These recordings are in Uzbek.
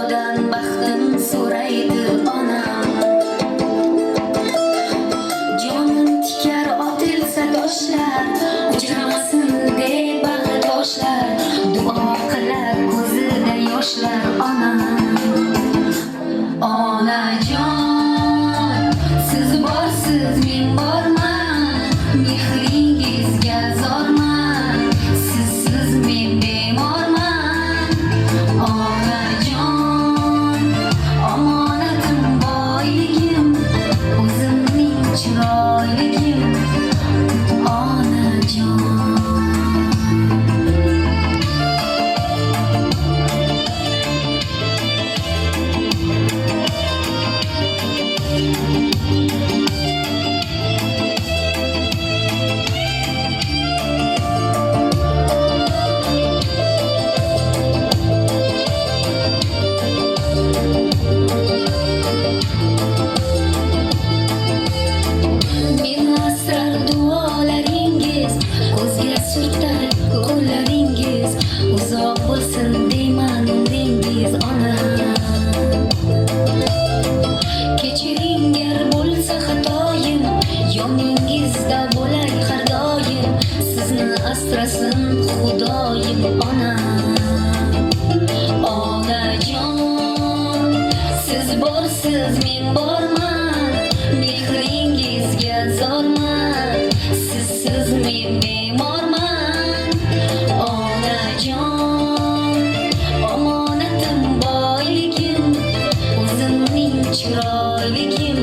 Xudodan baxtim so'raydi onam. Jonim tikar otilsa toshlar, uchramasin deb bag'ritoshlar, duo qilar ko'zida yoshlar onam. Onajon, siz borsiz men borman, mehringizga zorman, sizsiz men bemorman. Onajon, omonatim boyligim, o'zimning chiroyligim. Onajon, yoningizda bo'lay har doim, sizni asrasin Xudoyim onam. Onajon, siz borsiz men borman, mehringizga zorman, sizsiz men bemorman. Onajon, omonatim boyligim, o'zimning chiroyligim.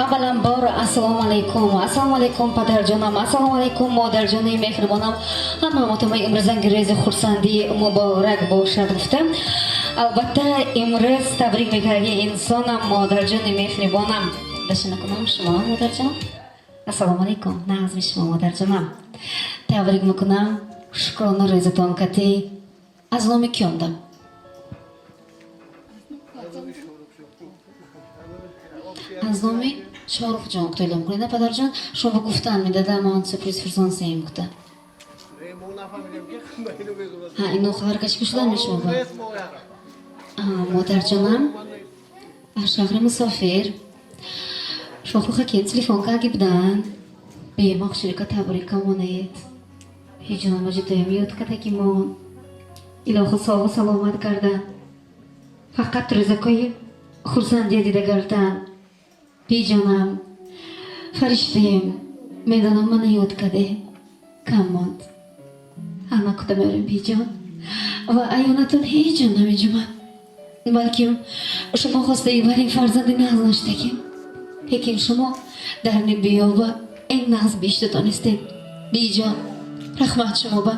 Avvalambor assalomu alaykum padarjonim, assalomu alaykum modarjonim, mehribonam. Hamma motamay imrizangiz xursandi muborak bo'lishadi gufta. Albatta imriz tabrik mekarga insonam modarjonim, mehribonam. Dashina kunam shuma modarjon. Assalomu alaykum, nazmi shuma modarjonim. Tabrik mekunam. Shukrona rezaton kati az nomi kiyomda. Az nomi Shoruxjon To'ylam qiladi padarjon. Shu guftanmi dadamon sürpriz furzon sayimda. Ha, ino xabarga chiqishlarmi shu bu? Modarjonam. Shahri musofir. Shoruxa kel telefon kagibdan. Bemoqchilikka tabrik kamonayet. Hicranıma cidayım yutka takimon. İlahi sağ salomat gardan. Fakat rızakoyu xursand edide gardan. Hicranım, farishtim, medanam mana yutkade. Kamont. Ana kutamerim hicran. Va ayonatun hicranam icma. Balkim shuma xostayi baring farzandini azlashdagi. Lekin shuma darni biyoba eng nag'z beshta tonistin. Bijon. Rahmat shuma ba.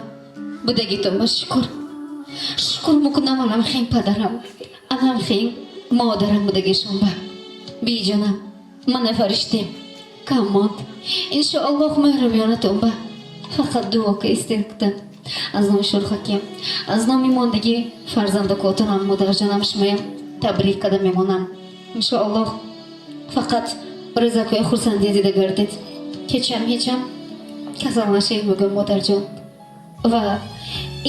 Budagiton ba shukr. Shukr mukunam alam xing padaram. Anam xing modaram budagi shumba. Bijonam. Mana farishtim. Kamot. Inshaalloh mahrum yonatum ba. Faqat duo qilsakdan. Aznom shul hakim. Aznom imondagi farzanda ko'taram modarjonam shumayam. Tabrik qadam imonam. Inshaalloh faqat rizoqqa xursand edida gardet. Kecham kasallashish bugun modarjon. Va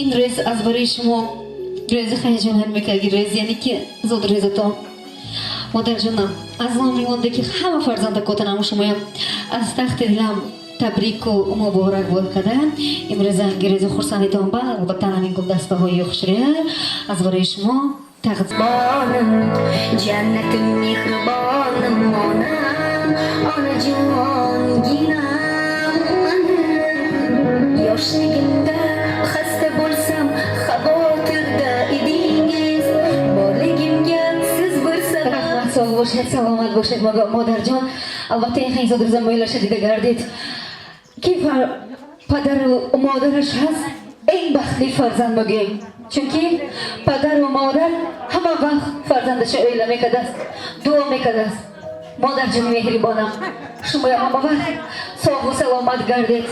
in rez azbarishmo rez hayajonlanmekagi rez ya'ni ki zod rezaton. Modarjonam, aznom imondagi hamma farzanda ko'taram shumayam. Az taqdirlam tabriku muborak bo'lkadan. Imrizangiz xursand etonba, albatta mening guldastag'i yo'qshirlar. Azbarishmo taqdirim jannatim mehribonim onam, onajonginam. Yoshligimda xasta bo'lsam, xavotirda edingiz, borligimga siz bo'lsa. Rahmat, sog' bo'lishing, salomat bo'lishing modarjon. Albatta eng zodrizam o'ylashadi gardit. Keyfa padaru modar shahs eng baxtli farzand bo'lgan. Chunki padar va modar hamma vaqt farzandishi o'ylamaydi, duo qiladi. Modarjon mehribonam. Shunday hamma vaqt sog' va salomat gardit.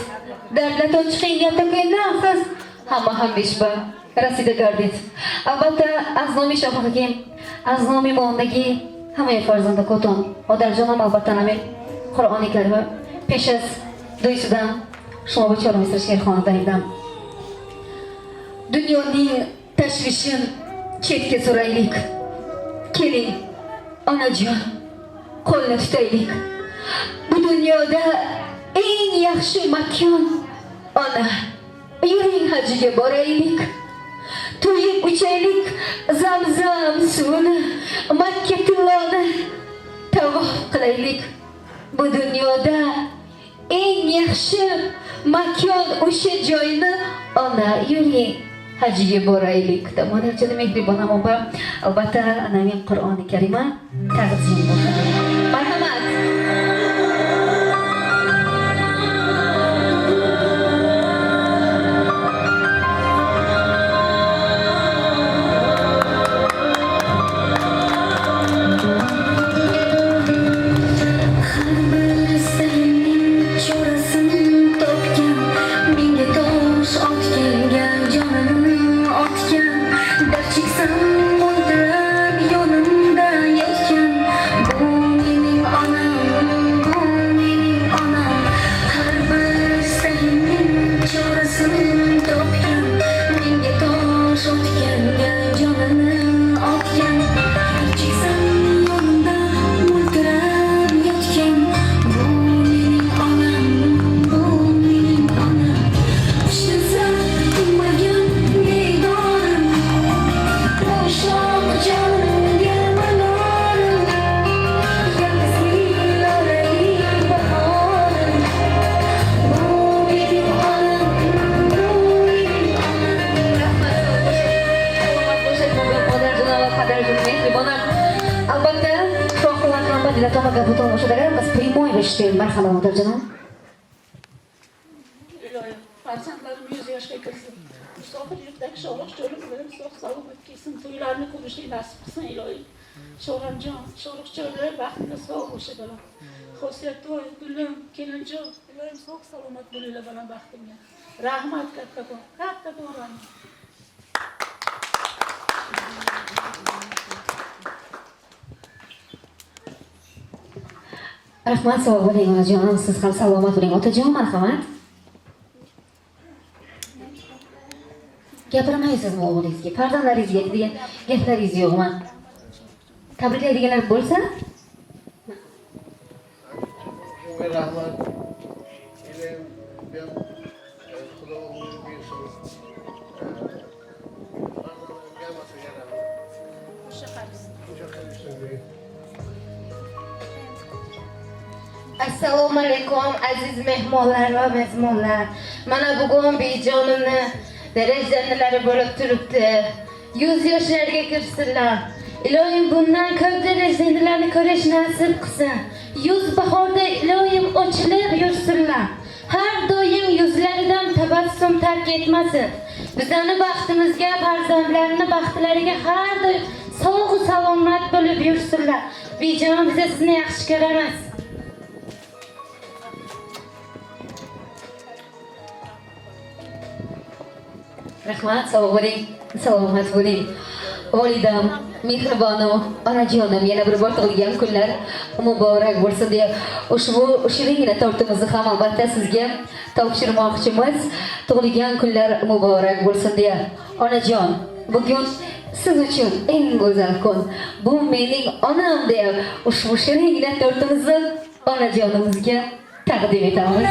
Dardlardan chiqingan nafas hamma ham beshba rasida gardit. Albatta aznomi shofakim, aznomi mondagi hamma farzanda ko'ton. Modarjonim albatta men Qur'oni Karim pesh az do'ysidan shoma bechoramiz Sherxondan edim. Dunyoning tashvishin chetga suraylik. Keling, onajon, qo'lni tutaylik. Bu dunyoda eng yaxshi makon ona. Yuring hajga boraylik. To'yib ichaylik zamzam suvini, Makka tilloni tavof qilaylik. Bu dunyoda eng yaxshi makon o'sha joyni ona. Yuring hajga boraylik. Tomonachada mehribon opa, albatta ananing Qur'oni Karima taqdim bo'ladi. Marhamat. Marhamat otajonim. Iloyim, farzandlarim 100 yoshga kirsin. Musofirlikdagi sho'roq cho'liklarimiz sog' salomat kelsin. To'ylarni ko'rishni nasib qilsin iloyim. Sho'g'amjon, sho'roq cho'llar baxtli sog' o'sha bolam. Xosiyatvoy, gulim, kelinjon, iloyim sog' salomat bo'linglar bolam baxtimga. Rahmat kattakon, kattakon. Rahmat, sog' bo'ling onajonim, siz ham salomat bo'ling otajon, marhamat. Gapirmaysizmi o'g'lingizga, farzandlaringizga degan gaplaringiz yo'qmi? Tabriklaydiganlar bo'lsa? Rahmat. Ilim, ben Xudo umr bersin. Gelmasa yaramaz. Hoşça kalsın. Assalomu alaykum aziz mehmonlar va mezmonlar. Mana bugun bejonimni darajadalari bo'lib turibdi. 100 yoshlarga kirsinlar. Iloyim bundan ko'p darajadalarni ko'rish nasib qilsin. 100 bahorda iloyim ochilib yursinlar. Har doim yuzlaridan tabassum tark etmasin. Bizani baxtimizga, farzandlarni baxtlariga har doim sog' salomat bo'lib yursinlar. Bejon biz sizni yaxshi ko'ramiz. Rahmat, sog' bo'ling, salomat bo'ling. Volidam, mehribonim, onajonim, yana bir bor tug'ilgan kunlar muborak bo'lsin deya ushbu shiringina tortimizni ham albatta sizga topshirmoqchimiz. Tug'ilgan kunlar muborak bo'lsin deya. Onajon, bugun siz uchun eng go'zal kun. Bu mening onam deya ushbu shiringina tortimizni onajonimizga taqdim etamiz.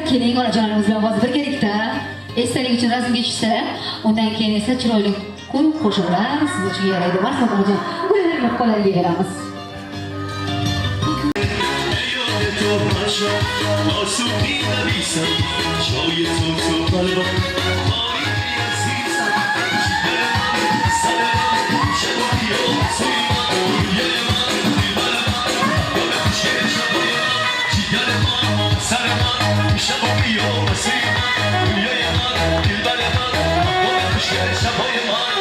Keling onajonimiz bilan hozir birgalikda esdalik uchun rasmga tushsa, undan keyin esa chiroyli kuy qo'shiqlar siz uchun yaraydi. Marhamat onajon, gullarni qo'llarga beramiz. سر من شب و بیا واسه من دنیای من دلبر من محبوب خوشگل شبای من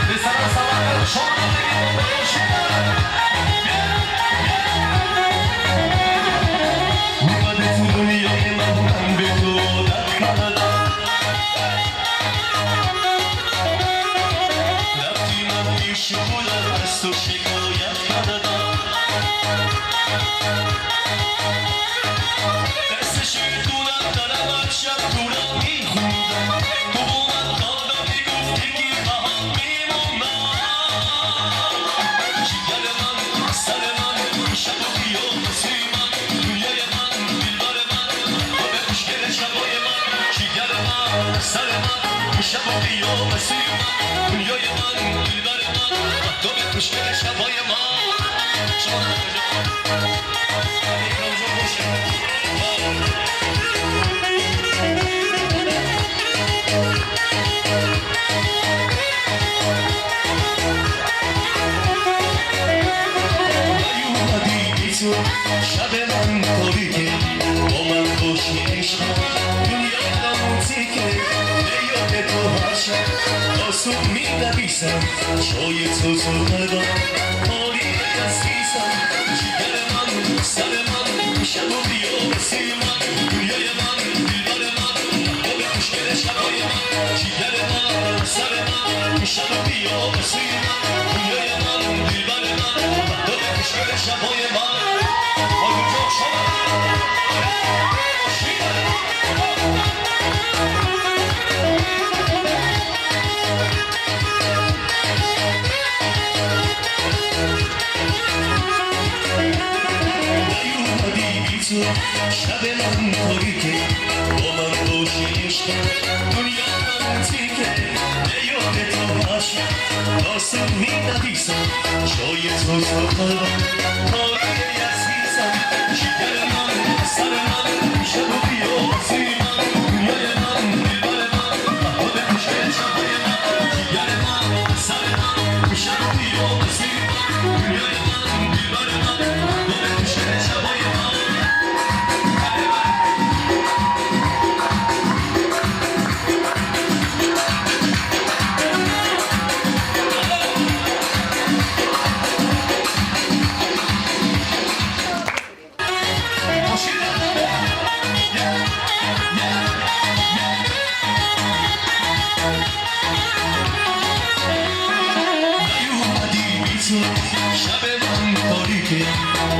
بسرم سوار شما بگید اومده تو دنیای من به تو در کردم رفتی من بیشه بودم از تو شکایت کردم دستش دونم دارم هر شب دورم میخوندم تو با من دارم میگفتی که باهم میمونم جگر من سر من شب و بیا واسه من دنیای من دلبر من تو به خوشگل شبای من جگر من سر من شب و بیا واسه من دنیای من دلبر من تو به خوشگل شبای من شب من تاریکه با من خوشی عشق دنیا موزیکه بیاد تو هر شب آسون می نویسم شاید تو قلبم حالی عزیزم جگر من سر من شب و بیا واسه من دنیای من دلبر من تو به خوشگل شبای من جگر من سر من شب و بیا واسه من دنیای من دلبر من تو به خوشگل شبای من شب من تاریکه با من باشی عشق دنیا موزیکه بیاد تو هر شب آسون می نویسم شاید تو قلبم حالی عزیزم جگر من سر من شب و بیا واسه من دنیای من دلبر من محبوب خوشگل شبای من جگر من سر من شب و بیا واسه من دنیای من دلبر من محبوب خوشگل شبای من شب من تاریکه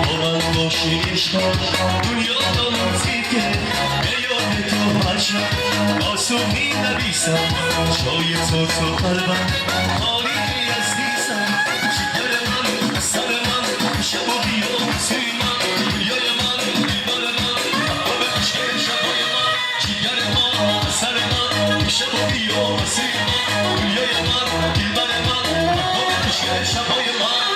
با من باشی عشق دنیا موزیکه بیاد تو هر شب آسون می نویسم شاید تو قلبم حالی عزیزم جگر من سر من شب و بیا واسه من دنیای من دلبر من محبوب خوشگل شبای من جگر من سر من شب و بیا واسه من دنیای من دلبر من محبوب خوشگل شبای من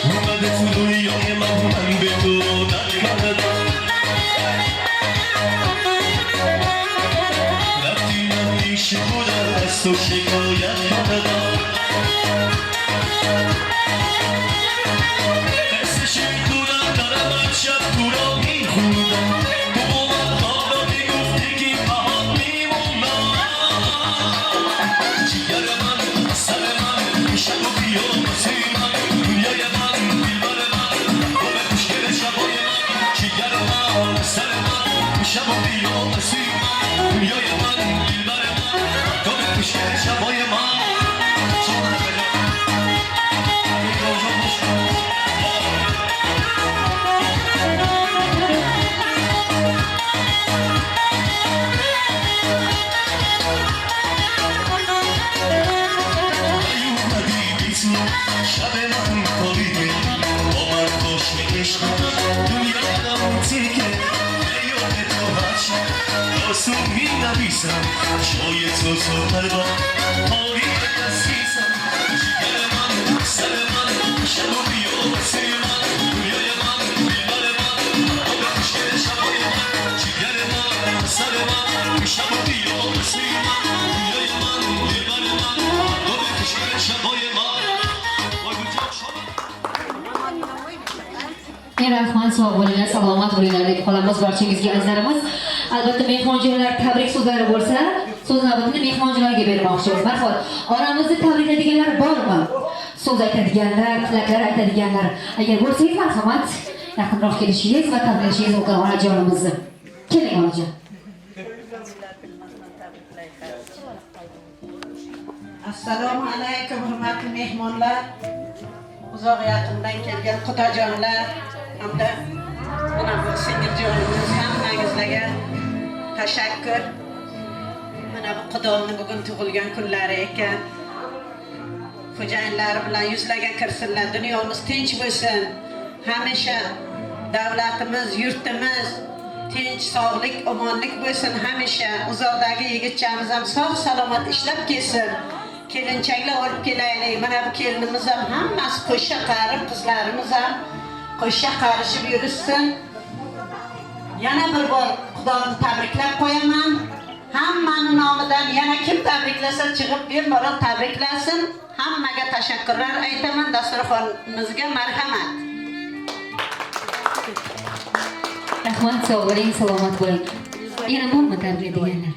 اومده تو دنیای من به تو در کردم رفتی من بیشه بودم از تو شکایت کردم دستش دورم دارم هر شب دورا میخوندم تو با من حالا میگفتی که باهم میمونم جگر من سر من شب و بیا واسه من دنیای من دلبر من تو به خوشگل شبای من جگر من سر من شب و بیا واسه من دنیای من دلبر من تو به خوشگل شبای من شب من تاریکه با من خوش عشق دنیا موزیکه بیاد تو هر شب آسون می نویسم شاید تو قلبم حالی sog' bo'linglar, salomat bo'linglar deb qolamiz barchangizga azizlarimiz. Albatta mehmonjo'ylar tabrik so'zlari bo'lsa, so'z navbatini mehmonjo'ylarga bermoqchimiz. Marhamat, oramizda tabrik bormi? So'z aytadiganlar, tilaklar aytadiganlar. Agar bo'lsangiz marhamat, yaqinroq kelishingiz va tabriklashingiz mumkin onajonimizni. Keling onajon. Assalomu alaykum hurmatli mehmonlar, uzoq yaqindan kelgan qudajonlar hamda mana bu singiljonimiz hammangizlarga tashakkur. Mana bu qudomni bugun tug'ilgan kunlari ekan. Xo'jayinlari bilan yuzlagan kirsinlar, dunyomiz tinch bo'lsin. Hamisha davlatimiz, yurtimiz tinch, sog'lik, omonlik bo'lsin hamisha. Uzoqdagi yigitchamiz ham sog' salomat ishlab kelsin. Kelinchaklar olib kelaylik. Mana bu kelinimiz ham hammasi qo'shqa qarib, qizlarimiz ham qo'shqa qarishib yurishsin. Yana bir bor Xudoni tabriklab qo'yaman. Hammani nomidan yana kim tabriklasa chiqib bemalol tabriklasin. Hammaga tashakkurlar aytaman. Dasturxonimizga marhamat. Rahmat, sog' bo'ling, salomat bo'ling. Yana bormi tabrik deganlar?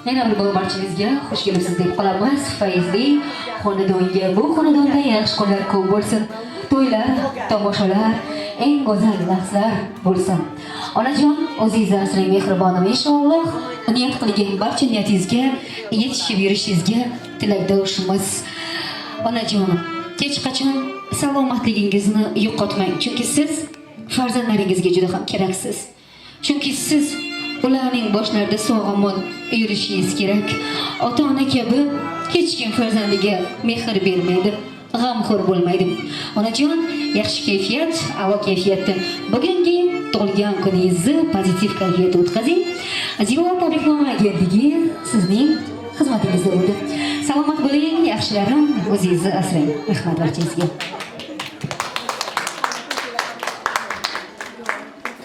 Yana bir bor barchangizga xush kelibsiz deb qolamiz. Fayzli xonadonga, bu xonadonda yaxshi kunlar ko'p bo'lsin. To'ylar, tomoshalar, eng go'zal lahzalar bo'lsin. Onajon, o'zingizni asrang, mehribonim inshaalloh. Niyat qilgan barcha niyatingizga yetishib yurishingizga tilakdoshimiz. Onajonim, hech qachon salomatligingizni yo'qotmang, chunki siz farzandlaringizga juda ham keraksiz. Chunki siz ularning boshlarida sog'-omon yurishingiz kerak. Ota-ona kabi hech kim farzandiga mehr bermaydi, g'amxo'r bo'lmaydi. Onajon, yaxshi kayfiyat, a'lo kayfiyatda bugungi tug'ilgan kuningizni pozitiv kayfiyatda o'tkazing. Ziyo tabriknoma agentigi sizning xizmatingizda bo'ldi. Salomat bo'ling, yaxshilarim, o'zingizni asrang. Rahmat barchangizga.